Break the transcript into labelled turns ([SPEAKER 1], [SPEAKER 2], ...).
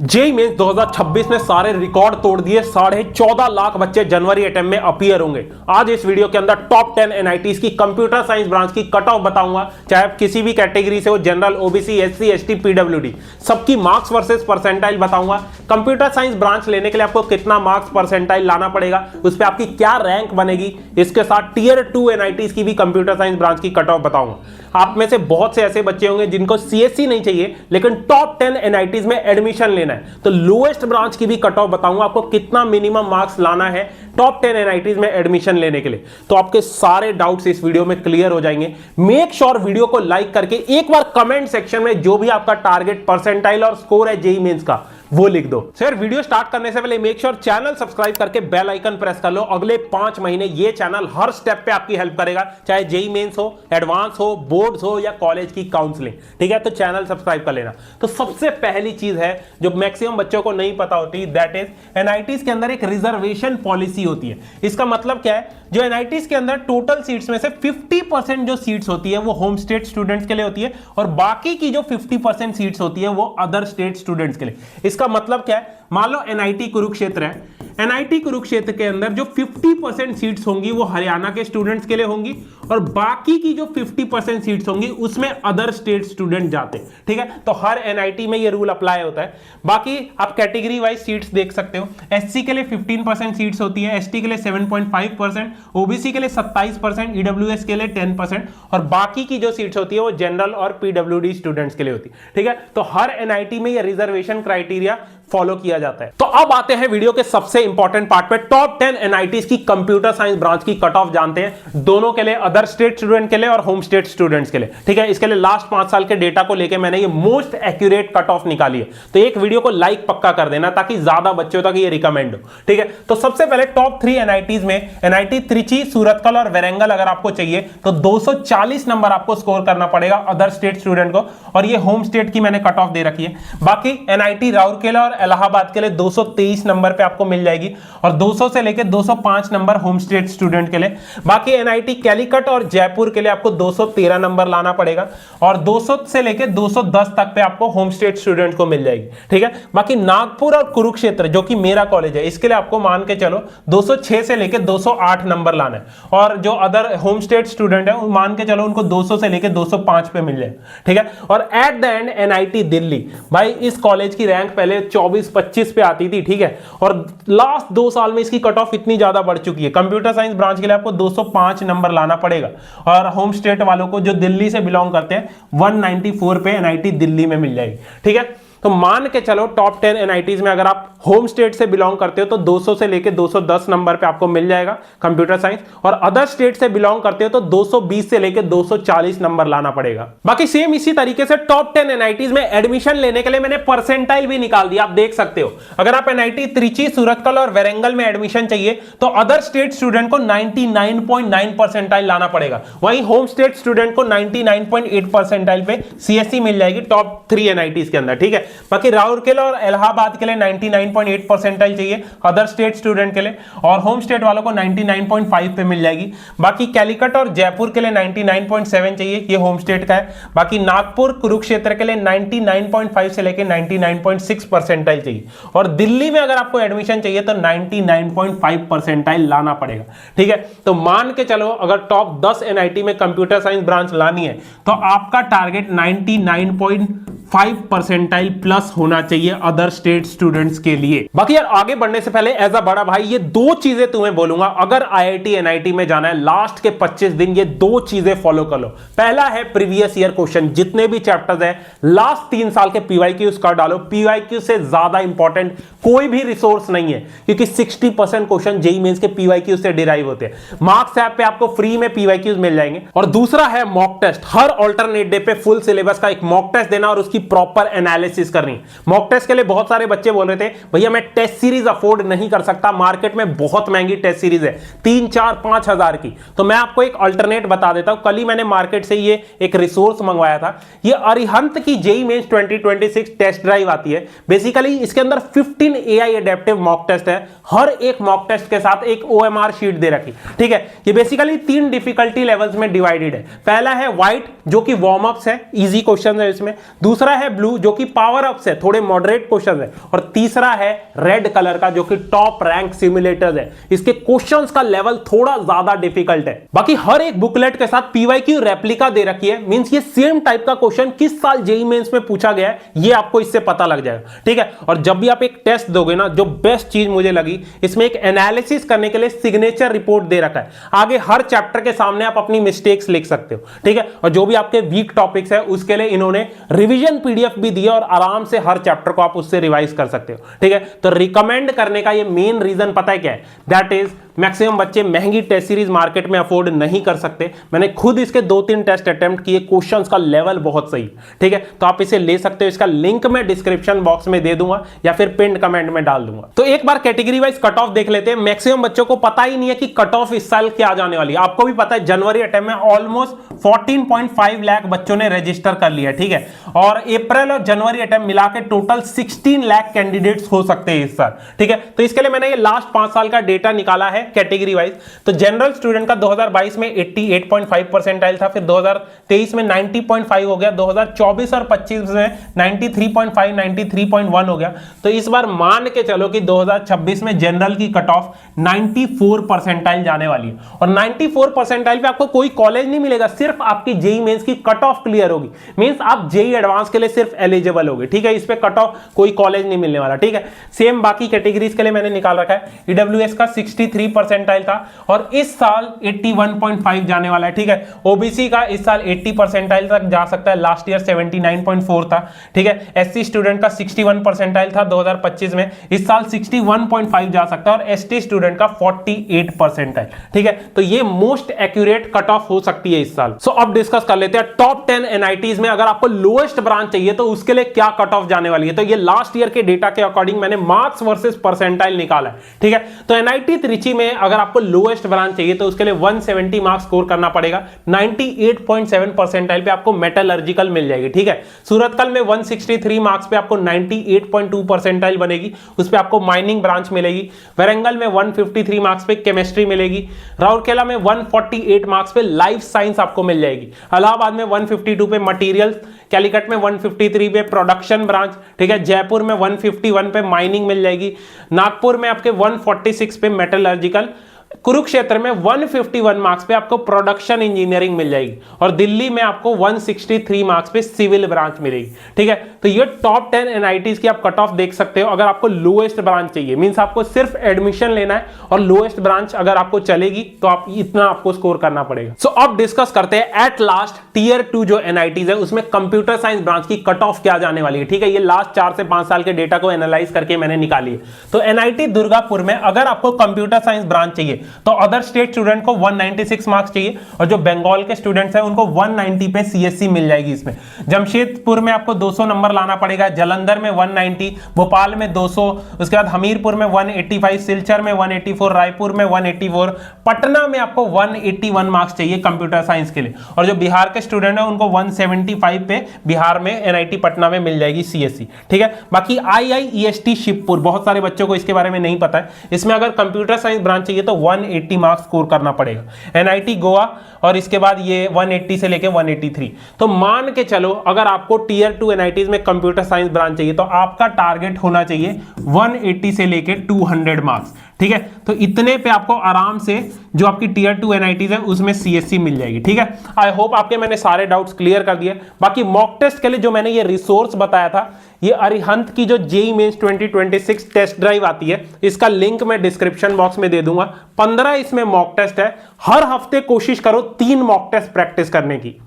[SPEAKER 1] JEE mains 2026 ने सारे record तोड़ दिए। 14.5 लाख बच्चे जनवरी अटेम्प्ट में अपीयर होंगे। आज इस वीडियो के अंदर टॉप 10 एनआईटीज की कंप्यूटर साइंस ब्रांच की कट ऑफ बताऊंगा, चाहे आप किसी भी कैटेगरी से हो, general, OBC, SC, ST, PWD, सबकी मार्क्स वर्सेस परसेंटाइल बताऊंगा। कंप्यूटर साइंस ब्रांच लेने के लिए आपको कितना मार्क्स परसेंटाइल लाना पड़ेगा, उस पर आपकी क्या रैंक बनेगी, इसके साथ टियर 2 एनआईटीज की भी कंप्यूटर साइंस ब्रांच की कट ऑफ बताऊंगा। आप में से बहुत से ऐसे बच्चे होंगे जिनको सीएससी नहीं चाहिए लेकिन टॉप 10 एनआईटीज में एडमिशन लेना है, तो लोएस्ट ब्रांच की भी कट ऑफ बताऊंगा, आपको कितना मिनिमम मार्क्स लाना है टॉप 10 एनआईटीज में एडमिशन लेने के लिए। तो आपके सारे डाउट्स इस वीडियो में क्लियर हो जाएंगे। मेक श्योर वीडियो को लाइक करके एक बार कमेंट सेक्शन में जो भी आपका टारगेट परसेंटाइल और स्कोर है जेईई मेंस का वो लिख दो। सर, वीडियो स्टार्ट करने से पहले मेक श्योर चैनल सब्सक्राइब करके बेल आइकन प्रेस कर लो। अगले 5 महीने ये चैनल हर स्टेप पे आपकी हेल्प करेगा, चाहे जेईई मेंस हो, एडवांस हो, बोर्ड्स हो या कॉलेज की काउंसलिंग। ठीक है, तो चैनल सब्सक्राइब कर लेना। तो सबसे पहली चीज है जो मैक्सिमम बच्चों को नहीं पता होती, दैट इज एनआईटीज के अंदर एक रिजर्वेशन पॉलिसी होती है। इसका मतलब क्या है, जो एनआईटीज के अंदर टोटल सीट्स में से 50% जो सीट्स होती है वो होम स्टेट स्टूडेंट्स के लिए होती है और बाकी की जो 50% सीट्स होती है वो अदर स्टेट स्टूडेंट्स के लिए। इसका मतलब क्या है, मान लो एनआईटी कुरुक्षेत्र है, एनआईटी कुरुक्षेत्र के अंदर जो 50% सीट्स होंगी वो हरियाणा के स्टूडेंट्स के लिए होंगी और बाकी की जो 50% सीट्स होंगी उसमें अदर स्टेट स्टूडेंट जाते हैं। ठीक है, तो हर एनआईटी में ये रूल अप्लाई होता है। बाकी आप कैटेगरी वाइज सीट्स देख सकते हो। एससी के लिए 15% सीट्स होती है, एसटी के लिए 7.5%, ओबीसी के लिए 27%, ईडब्ल्यूएस के लिए 10% और बाकी की जो सीट्स होती है वो जनरल और पीडब्ल्यूडी स्टूडेंट्स के लिए होती है। ठीक है, तो हर एनआईटी में ये रिजर्वेशन क्राइटेरिया फॉलो किया जाता है। तो अब आते हैं वीडियो के सबसे इंपॉर्टेंट पार्ट पे, टॉप 10 एनआईटीज की कंप्यूटर साइंस ब्रांच की कट ऑफ जानते हैं, दोनों के लिए, अदर स्टेट स्टूडेंट के लिए और होम स्टेट स्टूडेंट्स के लिए। ठीक है, इसके लिए लास्ट 5 साल के डेटा को लेकर मैंने ये मोस्ट एक्यूरेट कट ऑफ निकाली है। तो एक वीडियो को लाइक पक्का कर देना ताकि ज्यादा बच्चों तक ये रिकमेंड हो। ठीक है, तो सबसे पहले टॉप 3 एनआईटीज में एनआईटी त्रिची, सूरतकल और वेरेंगल अगर आपको चाहिए तो 240 नंबर आपको स्कोर करना पड़ेगा अदर स्टेट स्टूडेंट को, और ये होम स्टेट की मैंने कट ऑफ दे रखी है। बाकी एनआईटी राउरकेला और इलाहाबाद के लिए 223 नंबर पे आपको मिल जाएगी और 200 से लेकर 205 नंबर होम स्टेट स्टूडेंट के लिए। बाकी एनआईटी कैलीकट और जयपुर के लिए आपको 213 नंबर लाना पड़ेगा और 200 से लेकर 210 तक पे आपको होम स्टेट स्टूडेंट को मिल जाएगी। ठीक है, बाकी नागपुर और कुरुक्षेत्र जो कि मेरा कॉलेज है, इसके लिए आपको मान के चलो 206 से लेकर 208 नंबर लाना है और जो अदर होम स्टेट स्टूडेंट है मान के चलो उनको 200 से लेकर 205 पे मिल जाए। ठीक है, और at the end NIT Delhi, भाई इस कॉलेज की रैंक पहले 24-25 पे आती थी। ठीक है, और लास्ट 2 साल में इसकी कट ऑफ इतनी ज्यादा बढ़ चुकी है, कंप्यूटर साइंस ब्रांच के लिए आपको 205 नंबर लाना पड़ेगा और होम स्टेट वालों को जो दिल्ली से बिलोंग करते हैं 194 पे एनआईटी दिल्ली में मिल जाएगी। ठीक है, तो मान के चलो टॉप 10 एनआईटीज में अगर आप होम स्टेट से बिलोंग करते हो तो 200 से लेकर 210 नंबर पे आपको मिल जाएगा कंप्यूटर साइंस, और अदर स्टेट से बिलोंग करते हो तो 220 से लेकर 240 नंबर लाना पड़ेगा। बाकी सेम इसी तरीके से टॉप 10 एनआईटीज में एडमिशन लेने के लिए मैंने परसेंटाइल भी निकाल दिया, आप देख सकते हो। अगर आप एनआईटी त्रिची, सूरतकल और वेरेंगल में एडमिशन चाहिए तो अदर स्टेट स्टूडेंट को 99.9 परसेंटाइल लाना पड़ेगा, वहीं होम स्टेट स्टूडेंट को 99.8 परसेंटाइल पे सीएससी मिल जाएगी टॉप 3 एनआईटीज के अंदर। ठीक है, बाकी राउरकेला और इलाहाबाद के लिए 99.8 परसेंटाइल चाहिए अदर स्टेट स्टूडेंट के लिए और होम स्टेट वालों को 99.5 पे मिल जाएगी। बाकी कैलीकट और जयपुर के लिए 99.7 चाहिए, ये होम स्टेट का है। बाकी नागपुर, कुरुक्षेत्र के लिए 99.5 से लेकर 99.6 परसेंटाइल चाहिए और दिल्ली में अगर आपको एडमिशन चाहिए तो 99.5 परसेंटाइल लाना पड़ेगा। ठीक है, तो मान के चलो अगर टॉप 10 एनआईटी में कंप्यूटर साइंस ब्रांच लानी है तो आपका टारगेट 99.5 परसेंटाइल प्लस होना चाहिए अदर स्टेट स्टूडेंट्स के लिए। बाकी यार आगे बढ़ने से पहले एज अ बड़ा भाई ये 2 चीजें तुम्हें बोलूंगा, अगर आईआईटी एनआईटी में जाना है लास्ट के 25 दिन ये 2 चीजें फॉलो कर लो। पहला है प्रीवियस ईयर क्वेश्चन, जितने भी चैप्टर्स है लास्ट 3 साल के पीवाईक्यूज कर डालो। पीवाईक्यू से ज्यादा इंपॉर्टेंट कोई भी रिसोर्स नहीं है क्योंकि 60% क्वेश्चन जेईई मेंस के पीवाईक्यू से डिराइव होते हैं। मार्क्स ऐप पे आपको फ्री में पीवाईक्यूज मिल जाएंगे। और दूसरा है मॉक टेस्ट, हर अल्टरनेट डे पे फुल सिलेबस का एक मॉक टेस्ट देना और उसकी प्रॉपर एनालिसिस करनी। मॉक टेस्ट के लिए बहुत सारे बच्चे बोल रहे थे भैया मैं टेस्ट सीरीज अफोर्ड नहीं कर सकता, मार्केट में बहुत महंगी टेस्ट सीरीज है 3, 4, 5 हजार की, तो मैं आपको एक अल्टरनेट बता देता हूं। कल ही मैंने मार्केट से ये एक रिसोर्स मंगवाया था, ये अरिहंत की जेईई मेंस 2026 टेस्ट ड्राइव आती है। बेसिकली इसके अंदर 15 एआई एडेप्टिव मॉक टेस्ट है, हर एक मॉक टेस्ट के साथ एक ओएमआर शीट दे रखी, ठीक है। ये बेसिकली 3 डिफिकल्टी लेवल्स में डिवाइडेड है। पहला है व्हाइट जो कि वार्म अप्स है, इजी क्वेश्चन है इसमें। दूसरा है ब्लू जो कि पावर अप्स है, थोड़े मॉडरेट क्वेश्चन है। और तीसरा है रेड कलर का जो कि टॉप रैंक सिमुलेटर्स है, इसके क्वेश्चंस का लेवल थोड़ा ज्यादा डिफिकल्ट है। बाकी हर एक बुकलेट के साथ पीवाईक्यू रेप्लिका दे रखी है, मींस ये सेम टाइप का क्वेश्चन किस साल जेईई मेंस में पूछा गया है ये आपको इससे पता लग जाएगा, ठीक है। और जब भी आप एक टेस्ट दोगे ना, जो बेस्ट चीज मुझे लगी इसमें एक एनालिसिस करने के लिए सिग्नेचर रिपोर्ट दे रखा है। आगे हर चैप्टर के सामने आप अपनी मिस्टेक्स लिख सकते हो, ठीक है। और जो भी आपके वीक टॉपिक्स है उसके लिए इन्होंने रिवीजन पीडीएफ भी दिया और आराम से हर चैप्टर को आप उससे रिवाइज कर सकते हो, ठीक है। तो रिकमेंड करने का ये मेन रीजन पता है क्या है? दैट इज मैक्सिमम बच्चे महंगी टेस्ट सीरीज मार्केट में अफोर्ड नहीं कर सकते। मैंने खुद इसके 2-3 टेस्ट अटेम्प्ट किए, क्वेश्चंस का लेवल बहुत सही, ठीक है। तो आप इसे ले सकते हो, इसका लिंक मैं डिस्क्रिप्शन बॉक्स में दे दूंगा या फिर पिन कमेंट में डाल दूंगा। तो एक बार कैटेगरी वाइज कट ऑफ देख लेते हैं। मैक्सिमम बच्चों को पता ही नहीं है कि कट ऑफ इस साल क्या जाने वाली है। आपको भी पता है जनवरी अटेम्प्ट में ऑलमोस्ट 14.5 लाख बच्चों ने रजिस्टर कर लिया, ठीक है। और अप्रैल और जनवरी अटेम्प्ट मिला के टोटल 16 लाख कैंडिडेट्स हो सकते हैं इस साल, ठीक है। तो इसके लिए मैंने ये लास्ट 5 साल का डेटा निकाला है कैटेगरी वाइज। तो जनरल स्टूडेंट का 2022 में 88.5 परसेंटाइल था, फिर 2023 में 90.5 हो गया, 2024 और 25 में 93.5, 93.1 हो गया। तो इस बार मान के चलो कि 2026 में जनरल की कट ऑफ 94 परसेंटाइल जाने वाली है। और 94 परसेंटाइल पे आपको कोई कॉलेज नहीं मिलेगा, सिर्फ आपकी जेईई मेंस की कट ऑफ क्लियर होगी, मींस आप जेईई एडवांस के लिए सिर्फ एलिजिबल होगे, ठीक है। इस पे कट ऑफ कोई कॉलेज नहीं मिलने वाला, ठीक है। सेम बाकी कैटेगरीज के लिए मैंने निकाल रखा है। ईडब्ल्यूएस का 63 परसेंटाइल था और इस साल 81.5 जाने वाला है, ठीक है। ओबीसी का इस साल 80 परसेंटाइल तक जा सकता है, लास्ट ईयर 79.4 था, ठीक है। एससी स्टूडेंट का 61 परसेंटाइल था 2025 में, इस साल 61.5 जा सकता है। और एसटी स्टूडेंट का 48 परसेंटाइल, ठीक है। तो ये मोस्ट एक्यूरेट कट ऑफ हो सकती है इस साल। सो अब डिस्कस कर लेते हैं टॉप 10 एनआईटीज में अगर आपको लोएस्ट ब्रांच चाहिए तो उसके लिए क्या कट ऑफ जाने वाली है। तो ये लास्ट ईयर के डेटा के अकॉर्डिंग मैंने मार्क्स वर्सेस परसेंटाइल निकाला है, ठीक है। तो एनआईटी त्रिची में अगर आपको लोएस्ट ब्रांच चाहिए तो उसके लिए 170 मार्क्स स्कोर करना पड़ेगा। 98.7 परसेंटाइल पे आपको मेटलर्जिकल मिल जाएगी, ठीक है। सूरतकल में 163 मार्क्स पे आपको 98.2 परसेंटाइल बनेगी, उस पे आपको माइनिंग ब्रांच मिलेगी। वरंगल में 153 मार्क्स पे केमिस्ट्री मिलेगी। राउरकेला में 148 मार्क्स पे लाइफ साइंस आपको मिल जाएगी। इलाहाबाद में 152 पे मटीरियल, कैलिकट में 153 पे प्रोडक्शन ब्रांच, ठीक है। जयपुर में 151 पे माइनिंग मिल जाएगी। नागपुर में आपके 146 पे मेटलर्जिकल, कुरुक्षेत्र में 151 मार्क्स पे आपको प्रोडक्शन इंजीनियरिंग मिल जाएगी। और दिल्ली में आपको 163 मार्क्स पे सिविल ब्रांच मिलेगी, ठीक है। तो ये टॉप 10 एनआईटीज की आप कट ऑफ देख सकते हो। अगर आपको लोएस्ट ब्रांच चाहिए, मींस आपको सिर्फ एडमिशन लेना है और लोएस्ट ब्रांच अगर आपको चलेगी तो आप इतना आपको स्कोर करना पड़ेगा। सो अब डिस्कस करते हैं एट लास्ट टीयर 2 जो एनआईटीज है उसमें कंप्यूटर साइंस ब्रांच की कट ऑफ क्या जाने वाली है, ठीक है। ये लास्ट 4 से 5 साल के डेटा को एनालाइज करके मैंने निकाली है। तो एनआईटी दुर्गापुर में अगर आपको कंप्यूटर साइंस ब्रांच चाहिए तो अदर स्टेट स्टूडेंट को 196 मार्क्स चाहिए और जो बंगाल के स्टूडेंट्स हैं उनको 190 पे सीएससी मिल जाएगी। इसमें जमशेदपुर में आपको 200 नंबर लाना पड़ेगा, जलंधर में 190, भोपाल में 200, उसके बाद हमीरपुर में 185, सिलचर में 184, रायपुर में 184, पटना में आपको 181 मार्क्स चाहिए कंप्यूटर साइंस के लिए। और जो बिहार के स्टूडेंट है उनको 175 पे बिहार में एनआईटी पटना में मिल जाएगी सीएससी, ठीक है। बाकी आईआईईएसटी शिवपुर, बहुत सारे बच्चों को इसके बारे में नहीं पता है, इसमें अगर कंप्यूटर साइंस ब्रांच चाहिए तो 180 मार्क्स स्कोर करना पड़ेगा। एनआईटी गोवा और इसके बाद ये 180 से लेके 183। तो मान के चलो अगर आपको टीयर 2 एनआईटीज में कंप्यूटर साइंस ब्रांच चाहिए तो आपका टारगेट होना चाहिए 180 से लेके 200 मार्क्स, ठीक है। तो इतने पे आपको आराम से जो आपकी टीयर 2 एनआईटीज है उसमें सीएससी मिल जाएगी, ठीक है। आई होप आपके मैंने सारे डाउट्स क्लियर कर दिए। बाकी मॉक टेस्ट के लिए जो मैंने ये रिसोर्स बताया था, ये अरिहंत की जो जेईई मेंस 2026 टेस्ट ड्राइव आती है, इसका लिंक मैं डिस्क्रिप्शन बॉक्स में दे दूंगा। 15 इसमें मॉक टेस्ट है, हर हफ्ते कोशिश करो 3 मॉक टेस्ट प्रैक्टिस करने की।